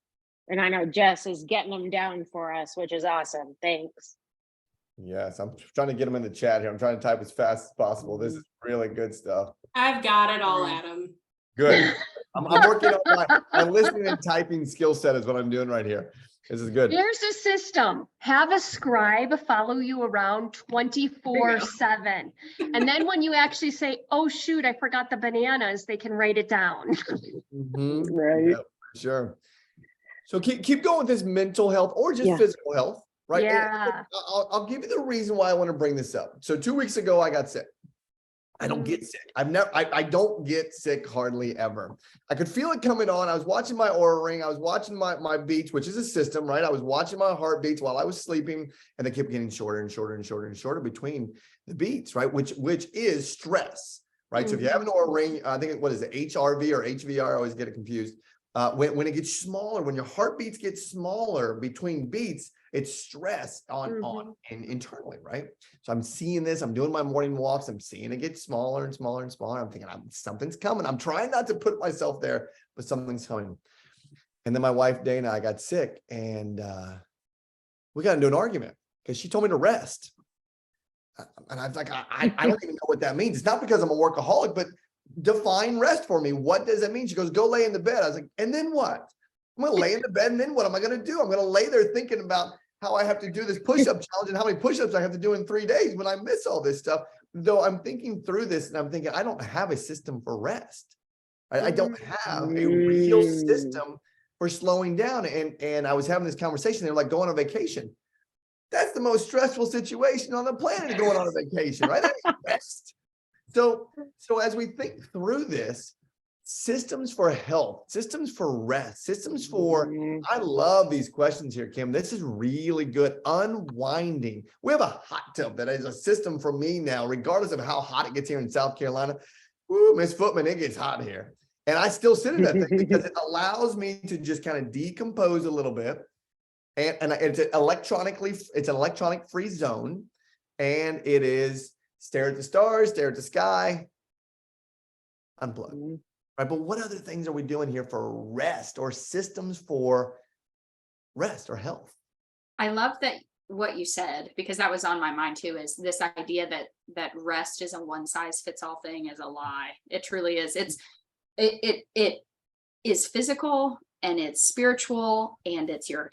And I know Jess is getting them down for us, which is awesome. Thanks. Yes, I'm trying to get them in the chat here. I'm trying to type as fast as possible. This is really good stuff. I've got it all, Adam. Good. I'm working on my listening and typing skill set is what I'm doing right here. This is good. Here's a system. Have a scribe follow you around 24/7. And then when you actually say, oh, shoot, I forgot the bananas, they can write it down. Mhm. Right. Yeah, for sure. So keep going with this mental health or just Yeah. physical health, right? And Yeah. I'll give you the reason why I want to bring this up. So 2 weeks ago, I got sick. I don't get sick. I don't get sick hardly ever. I could feel it coming on. I was watching my Oura ring. I was watching my beats, which is a system, right? I was watching my heartbeats while I was sleeping, and they kept getting shorter and shorter and shorter and shorter between the beats, right? Which is stress, right? So if you have an Oura ring, I think what is it, HRV or HVR? I always get it confused. When it gets smaller, when your heartbeats get smaller between beats, it's stress on and internally, right? So I'm seeing this, I'm doing my morning walks, I'm seeing it get smaller and smaller and smaller. I'm thinking something's coming. I'm trying not to put myself there, but something's coming. And then my wife, Dana, I got sick, and we got into an argument because she told me to rest. And I was like, I don't even know what that means. It's not because I'm a workaholic, but define rest for me. What does that mean? She goes, go lay in the bed. I was like, and then what? I'm going to lay in the bed, and then what am I going to do? I'm going to lay there thinking about how I have to do this push-up challenge and how many push-ups I have to do in 3 days when I miss all this stuff. Though I'm thinking through this, and I'm thinking, I don't have a system for rest. I don't have a real system for slowing down. And I was having this conversation. They're like, going on vacation. That's the most stressful situation on the planet, going on a vacation, right? I need rest. So as we think through this, systems for health, systems for rest, systems for, I love these questions here, Kim. This is really good. Unwinding. We have a hot tub that is a system for me now, regardless of how hot it gets here in South Carolina. Woo, Miss Footman, it gets hot here. And I still sit in that thing because it allows me to just kind of decompose a little bit. And it's an electronic free zone. And it is stare at the stars, stare at the sky, unplug. Right, but what other things are we doing here for rest or systems for rest or health? I love that what you said, because that was on my mind too, is this idea that rest is a one size fits all thing is a lie. It truly is. It is physical, and it's spiritual, and it's your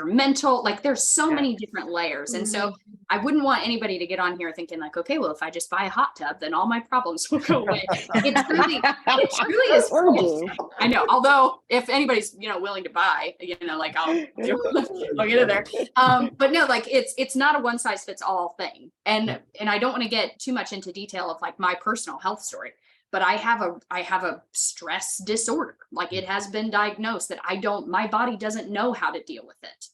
mental, like there's so many different layers. And so I wouldn't want anybody to get on here thinking like, okay, well, if I just buy a hot tub, then all my problems will go away. It truly is. I know. Although if anybody's, willing to buy, like I'll get in there. But no, like it's not a one size fits all thing. And I don't want to get too much into detail of like my personal health story. But I have a stress disorder. Like it has been diagnosed that my body doesn't know how to deal with it.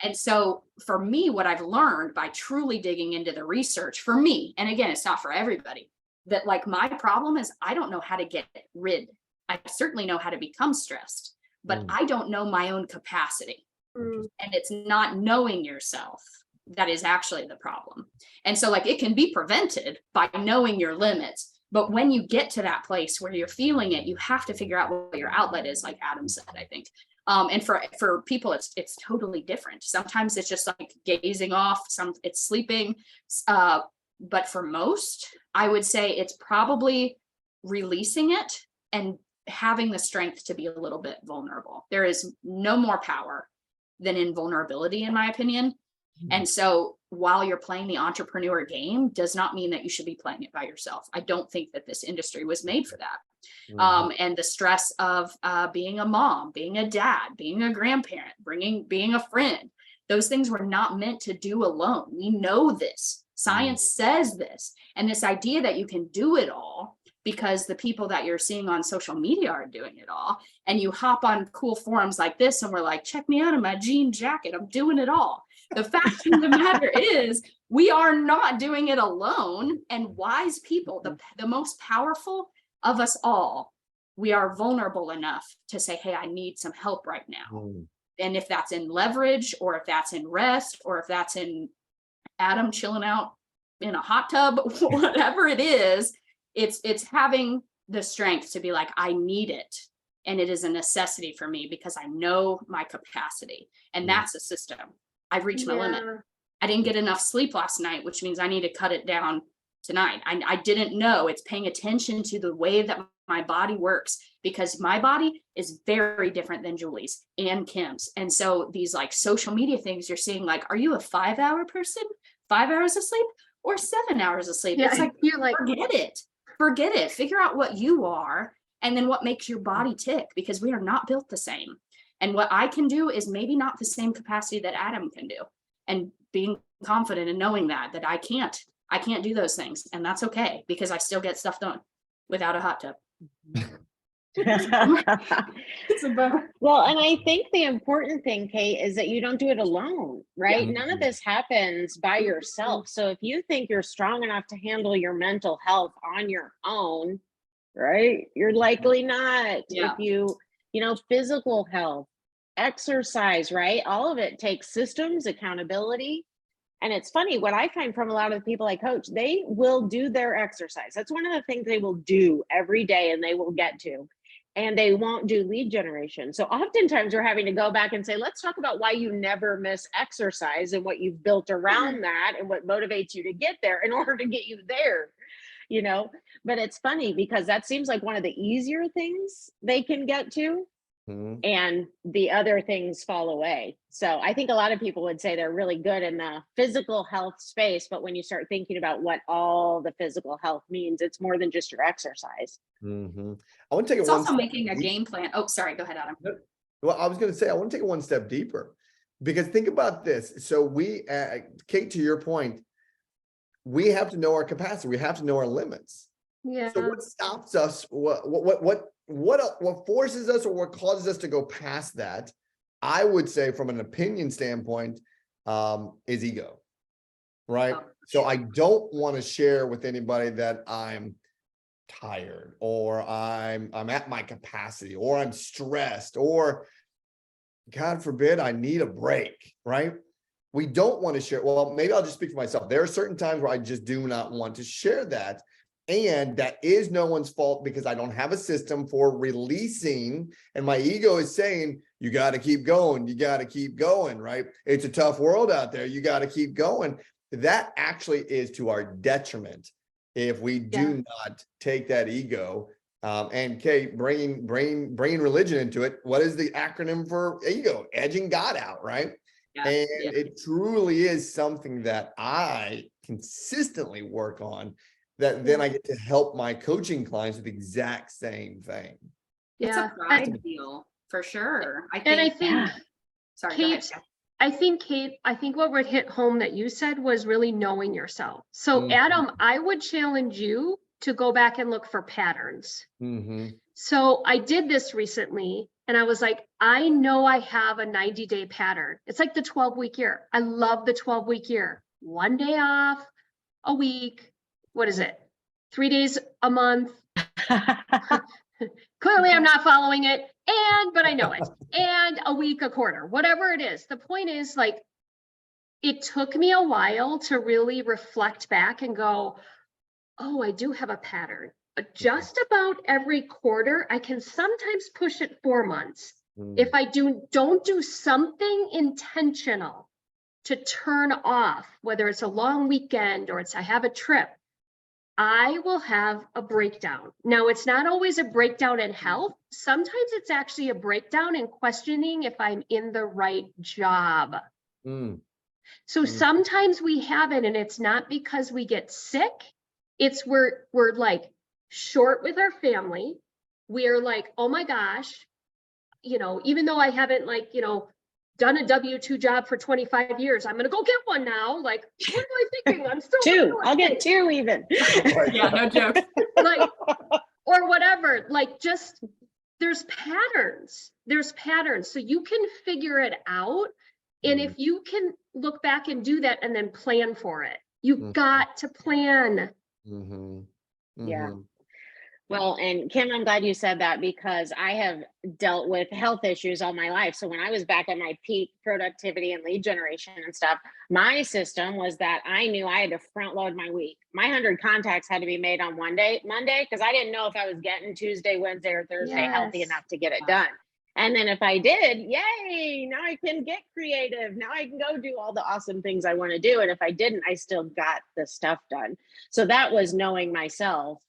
And so for me, what I've learned by truly digging into the research for me, and again, it's not for everybody, that like my problem is I don't know how to get rid. I certainly know how to become stressed, but I don't know my own capacity. And it's not knowing yourself that is actually the problem. And so like it can be prevented by knowing your limits. But when you get to that place where you're feeling it, you have to figure out what your outlet is, like Adam said, I think. And for people, it's totally different. Sometimes it's just like gazing off, it's sleeping. But for most, I would say it's probably releasing it and having the strength to be a little bit vulnerable. There is no more power than in vulnerability, in my opinion. And so while you're playing the entrepreneur game does not mean that you should be playing it by yourself. I don't think that this industry was made for that. And the stress of being a mom, being a dad, being a grandparent, being a friend, those things were not meant to do alone. We know this. Science says this. And this idea that you can do it all because the people that you're seeing on social media are doing it all. And you hop on cool forums like this and we're like, check me out in my jean jacket. I'm doing it all. The fact of the matter is we are not doing it alone. And wise people, the most powerful of us all, we are vulnerable enough to say, hey, I need some help right now. And if that's in leverage, or if that's in rest, or if that's in Adam chilling out in a hot tub, whatever it is, it's having the strength to be like, I need it. And it is a necessity for me because I know my capacity. And that's a system. I've reached my limit. I didn't get enough sleep last night, which means I need to cut it down tonight. I didn't know. It's paying attention to the way that my body works, because my body is very different than Julie's and Kim's. And so these like social media things you're seeing, like, are you a 5-hour person, 5 hours of sleep, or 7 hours of sleep? Yeah, It's like, you're like, forget it. Figure out what you are, and then what makes your body tick, because we are not built the same. And what I can do is maybe not the same capacity that Adam can do. And being confident and knowing that I can't do those things. And that's okay, because I still get stuff done without a hot tub. It's a bummer. Well, and I think the important thing, Kate, is that you don't do it alone, right? Yeah. None of this happens by yourself. So if you think you're strong enough to handle your mental health on your own, right, you're likely not. Yeah. If you know, physical health, exercise, right? All of it takes systems, accountability. And it's funny, what I find from a lot of the people I coach, they will do their exercise. That's one of the things they will do every day, and they will get to. And they won't do lead generation. So oftentimes we're having to go back and say, let's talk about why you never miss exercise and what you've built around that and what motivates you to get there in order to get you there, you know? But it's funny because that seems like one of the easier things they can get to. Mhm. And the other things fall away. So I think a lot of people would say they're really good in the physical health space, but when you start thinking about what all the physical health means, it's more than just your exercise. Mhm. I want to take it It's one also step making a deeper. game plan. Oh, sorry, go ahead, Adam. Well, I was going to say, I want to take it one step deeper, because think about this. So we, Kate, to your point, we have to know our capacity. We have to know our limits. yeah, So what stops us? What forces us, or what causes us to go past that? I would say, from an opinion standpoint, is ego, right? Oh, So I don't want to share with anybody that I'm tired, or I'm at my capacity, or I'm stressed, or God forbid I need a break, right? We don't want to share. Well, maybe I'll just speak for myself. There are certain times where I just do not want to share that. And that is no one's fault, because I don't have a system for releasing. And my ego is saying, you got to keep going. You got to keep going, right? It's a tough world out there. You got to keep going. That actually is to our detriment if we do not take that ego. And Kate, bringing religion into it. What is the acronym for ego? Edging God out, right? yeah, And yeah. it truly is something that I consistently work on, that then I get to help my coaching clients with the exact same thing. It's yeah. a pride deal for sure. And I think, Sorry, go ahead. Kate, I think what would hit home that you said was really knowing yourself. So Mhm. Adam, I would challenge you to go back and look for patterns. Mm-hmm. So I did this recently, and I was like, I know I have a 90-day pattern. It's like the 12-week year. I love the 12-week year. 1 day off a week. What is it? 3 days a month. Clearly I'm not following it, but I know it. And a week, a quarter, whatever it is. The point is, like, it took me a while to really reflect back and go, oh, I do have a pattern. Just about every quarter, I can sometimes push it 4 months. If I don't do something intentional to turn off, whether it's a long weekend or I have a trip, I will have a breakdown. Now, it's not always a breakdown in health. Sometimes it's actually a breakdown in questioning if I'm in the right job. So sometimes we have it, and it's not because we get sick. It's we're like short with our family. We're like, oh my gosh, even though I haven't done a W-2 job for 25 years, I'm gonna go get one now. Like, what am I thinking? I'm still 2. I'll get 2 even. Yeah, no joke. like, or whatever. Like, just there's patterns. So you can figure it out. And if you can look back and do that and then plan for it, you've got to plan. Yeah. Well, and Kim, I'm glad you said that, because I have dealt with health issues all my life. So when I was back at my peak productivity and lead generation and stuff, my system was that I knew I had to front load my week. My 100 contacts had to be made on Monday, because I didn't know if I was getting Tuesday, Wednesday, or Thursday healthy enough to get it done. And then if I did, yay, now I can get creative. Now I can go do all the awesome things I want to do. And if I didn't, I still got the stuff done. So that was knowing myself.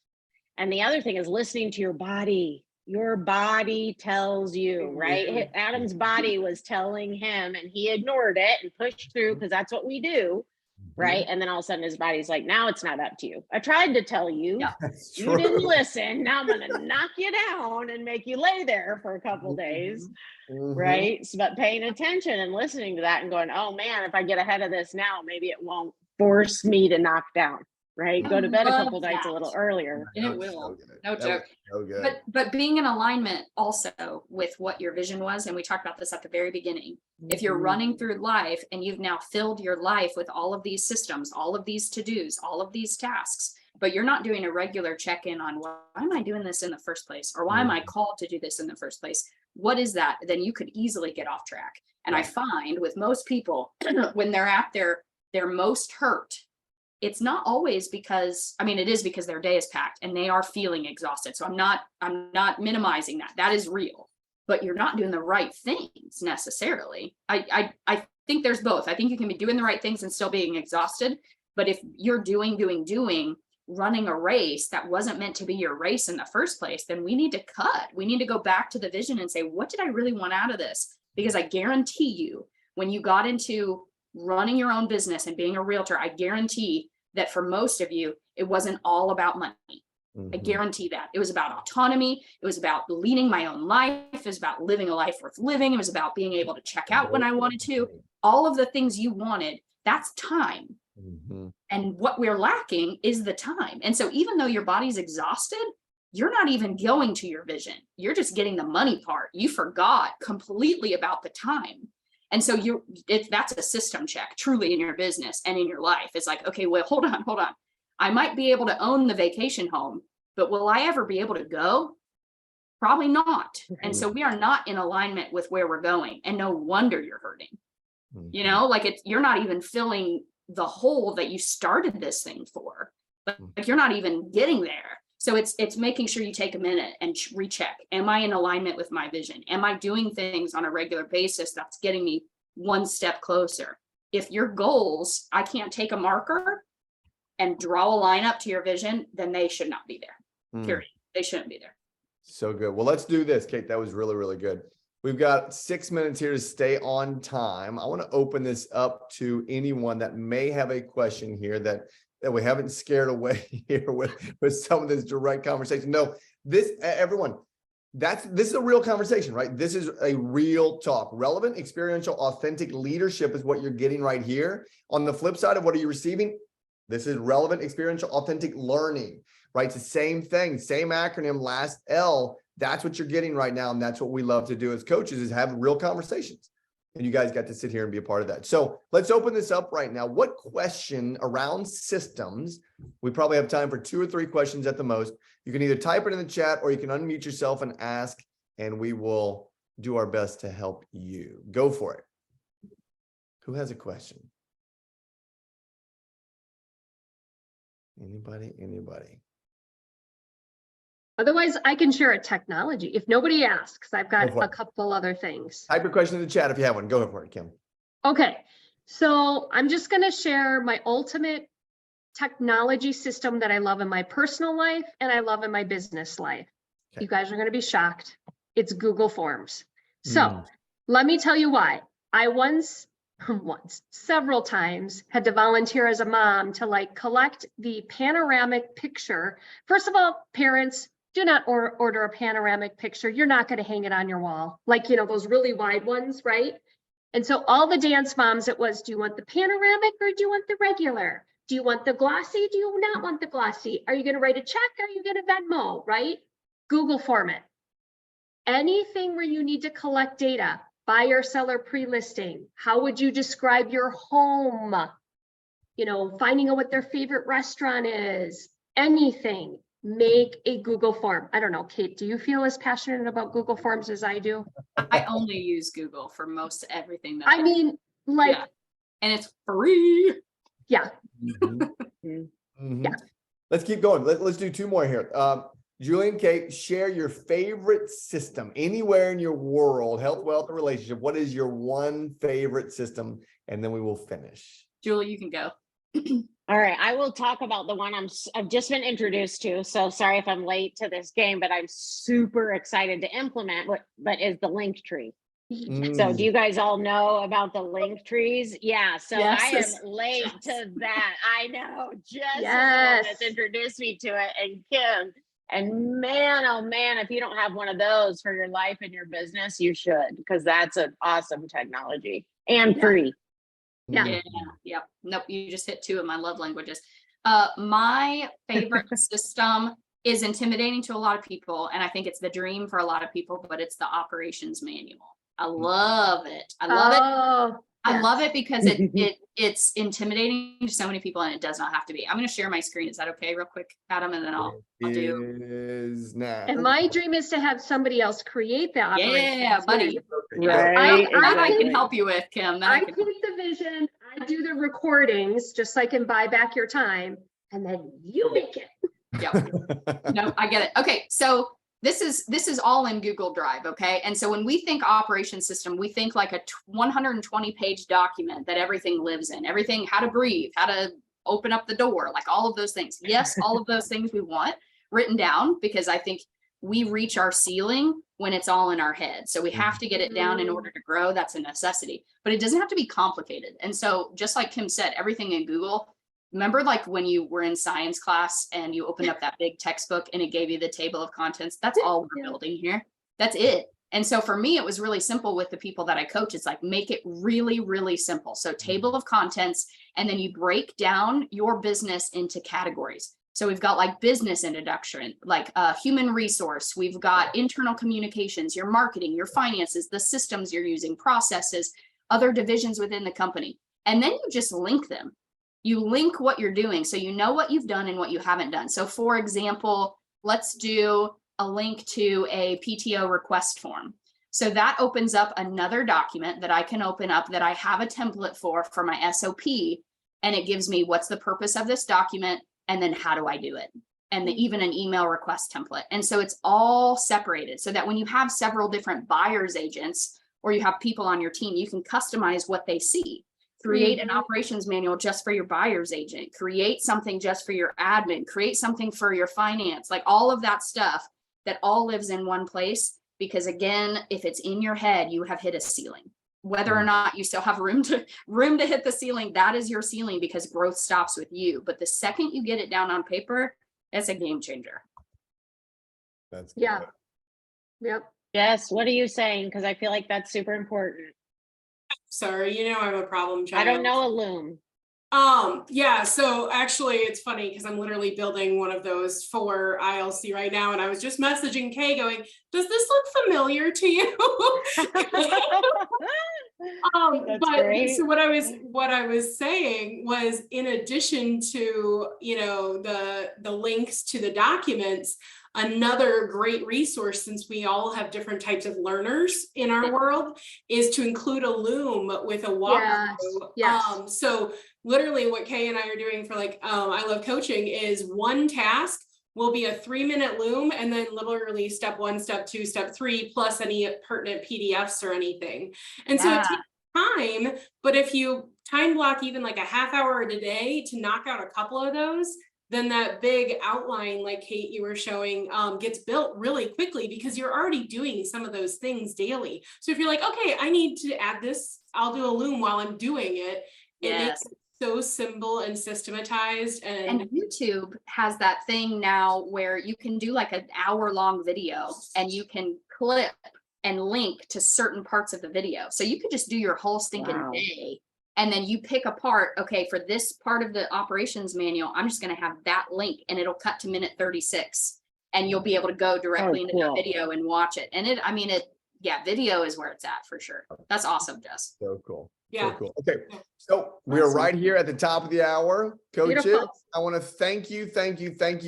And the other thing is listening to your body. Your body tells you, right? Adam's body was telling him and he ignored it and pushed through because that's what we do, right? And then all of a sudden his body's like, now it's not up to you. I tried to tell you, That's you true. didn't listen. Now I'm going to knock you down and make you lay there for a couple days, right? So, but paying attention and listening to that and going, oh man, if I get ahead of this now, maybe it won't force me to knock down, right? Go to bed a couple nights a little earlier. And it will. No That joke. was so good. But being in alignment also with what your vision was, and we talked about this at the very beginning. If you're running through life and you've now filled your life with all of these systems, all of these to-dos, all of these tasks, but you're not doing a regular check-in on why am I doing this in the first place? Or why am I called to do this in the first place? What is that? Then you could easily get off track. And I find with most people, when they're at their most hurt, it's not always because, I mean, it is because their day is packed and they are feeling exhausted. So I'm not minimizing that. That is real, but you're not doing the right things necessarily. I think there's both. I think you can be doing the right things and still being exhausted. But if you're doing, running a race that wasn't meant to be your race in the first place, then we need to cut. We need to go back to the vision and say, what did I really want out of this? Because I guarantee you, when you got into running your own business and being a realtor, I guarantee that for most of you, it wasn't all about money. I guarantee that. It was about autonomy. It was about leading my own life. It was about living a life worth living. It was about being able to check out when I wanted to. All of the things you wanted, that's time. And what we're lacking is the time. And so even though your body's exhausted, you're not even going to your vision. You're just getting the money part. You forgot completely about the time. And so that's a system check truly in your business and in your life. It's like, okay, well, hold on. I might be able to own the vacation home, but will I ever be able to go? Probably not. And so we are not in alignment with where we're going. And no wonder you're hurting. You know, like you're not even filling the hole that you started this thing for. Like you're not even getting there. So it's making sure you take a minute and recheck. Am I in alignment with my vision? Am I doing things on a regular basis that's getting me one step closer? If your goals, I can't take a marker and draw a line up to your vision, then they should not be there. Period. They shouldn't be there. So good. Well, let's do this, Kate. That was really, really good. We've got 6 minutes here to stay on time. I want to open this up to anyone that may have a question here that we haven't scared away here with some of this direct conversation. No, everyone, this is a real conversation, right? This is a real talk. Relevant, experiential, authentic leadership is what you're getting right here. On the flip side of what are you receiving? This is relevant, experiential, authentic learning, right? It's the same thing, same acronym, last L. That's what you're getting right now. And that's what we love to do as coaches is have real conversations. And you guys got to sit here and be a part of that. So let's open this up right now. What question around systems? We probably have time for 2 or 3 questions at the most. You can either type it in the chat or you can unmute yourself and ask, and we will do our best to help you. Go for it. Who has a question? Anybody? Otherwise, I can share a technology. If nobody asks, I've got Go for a it. couple other things. Type your question in the chat if you have one. Go for it, Kim. Okay, so I'm just going to share my ultimate technology system that I love in my personal life and I love in my business life. Okay. You guys are going to be shocked. It's Google Forms. So let me tell you why. I several times had to volunteer as a mom to collect the panoramic picture. First of all, parents, do not order a panoramic picture. You're not going to hang it on your wall. Those really wide ones, right? And so all the dance moms, it was, do you want the panoramic or do you want the regular? Do you want the glossy? Do you not want the glossy? Are you going to write a check? Are you going to Venmo, right? Google form it. Anything where you need to collect data, buyer seller pre-listing, how would you describe your home? Finding out what their favorite restaurant is, anything. Make a Google form. I don't know, Kate, do you feel as passionate about Google Forms as I do? I only use Google for most everything that Yeah. And it's free. Yeah. Yeah. Let's keep going. Let's do 2 more here. Julie and Kate, share your favorite system anywhere in your world, health, wealth, and relationship. What is your one favorite system? And then we will finish. Julie, you can go. All right, I will talk about the one I've just been introduced to. So sorry if I'm late to this game, but I'm super excited to implement. But is the link tree. So do you guys all know about the link trees? Yeah. So Yes. I am late to that. I know. Jess is the one Yes. that's introduced me to it, and Kim. And man, oh man, if you don't have one of those for your life and your business, you should, because that's an awesome technology and Yeah. free. Yeah. Yep. Nope. You just hit two of my love languages. My favorite system is intimidating to a lot of people, and I think it's the dream for a lot of people, but it's the operations manual. I love it. I love it. Oh, I love it because it's intimidating to so many people, and it does not have to be. I'm going to share my screen. Is that okay, real quick, Adam? And then I'll do. Is now. and my dream is to have somebody else create the operation. Yeah, buddy. Right. That I can exactly. help you with, Kim. That I I can. keep the vision, I do the recordings, just so I can buy back your time, and then you make it. Yep. No, I get it. Okay, so this is all in Google Drive, okay? And so when we think operation system, we think like a 120-page document that everything lives in, everything, how to breathe, how to open up the door, like all of those things. Yes, all of those things we want written down, because I think we reach our ceiling when it's all in our head. So we have to get it down in order to grow. That's a necessity, but it doesn't have to be complicated. And so just like Kim said, everything in Google. Remember, like when you were in science class and you opened up that big textbook and it gave you the table of contents? That's all we're building here. That's it. And so for me, it was really simple with the people that I coach. It's like, make it really, really simple. So table of contents, and then you break down your business into categories. So we've got like business introduction, like human resource. We've got internal communications, your marketing, your finances, the systems you're using, processes, other divisions within the company. And then you just link them. You link what you're doing, so you know what you've done and what you haven't done. So for example, let's do a link to a PTO request form. So that opens up another document that I can open up that I have a template for my SOP, and it gives me what's the purpose of this document, and then how do I do it, and even an email request template. And so it's all separated so that when you have several different buyer's agents or you have people on your team, you can customize what they see. Create an operations manual just for your buyer's agent, create something just for your admin, create something for your finance, like all of that stuff that all lives in one place. Because again, if it's in your head, you have hit a ceiling. Whether or not you still have room to hit the ceiling, that is your ceiling, because growth stops with you. But the second you get it down on paper, it's a game changer. That's Yeah. good. Yep. Yes. What are you saying? Because I feel like that's super important. Sorry, you know I have a problem child. I don't know a loom. Yeah, so actually it's funny because I'm literally building one of those for ILC right now, and I was just messaging Kay going, does this look familiar to you? That's But great. so what I was saying was, in addition to, you know, the links to the documents, another great resource, since we all have different types of learners in our world, is to include a loom with a walkthrough. Yes. So literally what Kay and I are doing for like I Love Coaching is one task will be a 3-minute loom, and then literally step 1, step 2, step 3, plus any pertinent PDFs or anything. And so it takes time, but if you time block even like a half hour a day to knock out a couple of those, then that big outline, like Kate, you were showing, gets built really quickly, because you're already doing some of those things daily. So if you're like, okay, I need to add this, I'll do a loom while I'm doing it. It makes it so simple and systematized. And YouTube has that thing now where you can do like an hour-long video, and you can clip and link to certain parts of the video. So you could just do your whole stinking day. And then you pick apart, okay, for this part of the operations manual, I'm just going to have that link, and it'll cut to minute 36, and you'll be able to go directly into that video and watch it. And video is where it's at for sure. That's awesome, Jess. So cool. Yeah. So cool. Okay. So we're right here at the top of the hour. Coaches, Beautiful. I want to thank you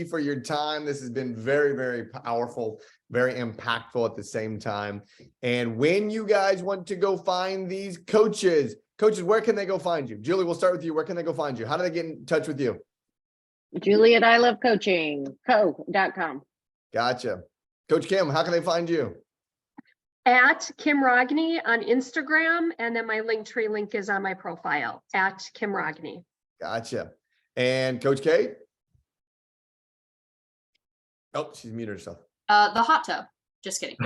for your time. This has been very, very powerful, very impactful at the same time. And when you guys want to go find these coaches, where can they go find you? Julie, we'll start with you. Where can they go find you? How do they get in touch with you? Julie at ilovecoaching.com. Gotcha. Coach Kim, how can they find you? At Kim Rogney on Instagram, and then my Linktree link is on my profile at Kim Rogney. Gotcha. And Coach Kate? Oh, she's muted herself. The hot tub. Just kidding.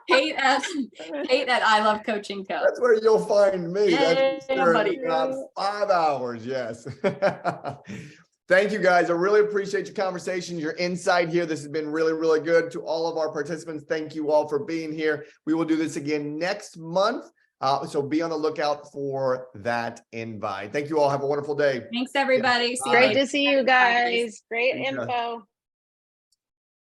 Kate at I Love Coaching Co. That's where you'll find me. That's Hey, for buddy. about 5 hours. Yes. Thank you guys. I really appreciate your conversation, your insight here. This has been really, really good. To all of our participants, thank you all for being here. We will do this again next month. So be on the lookout for that invite. Thank you all. Have a wonderful day. Thanks, everybody. See you Great later. to see you Bye, guys. guys. Great Thank you. info.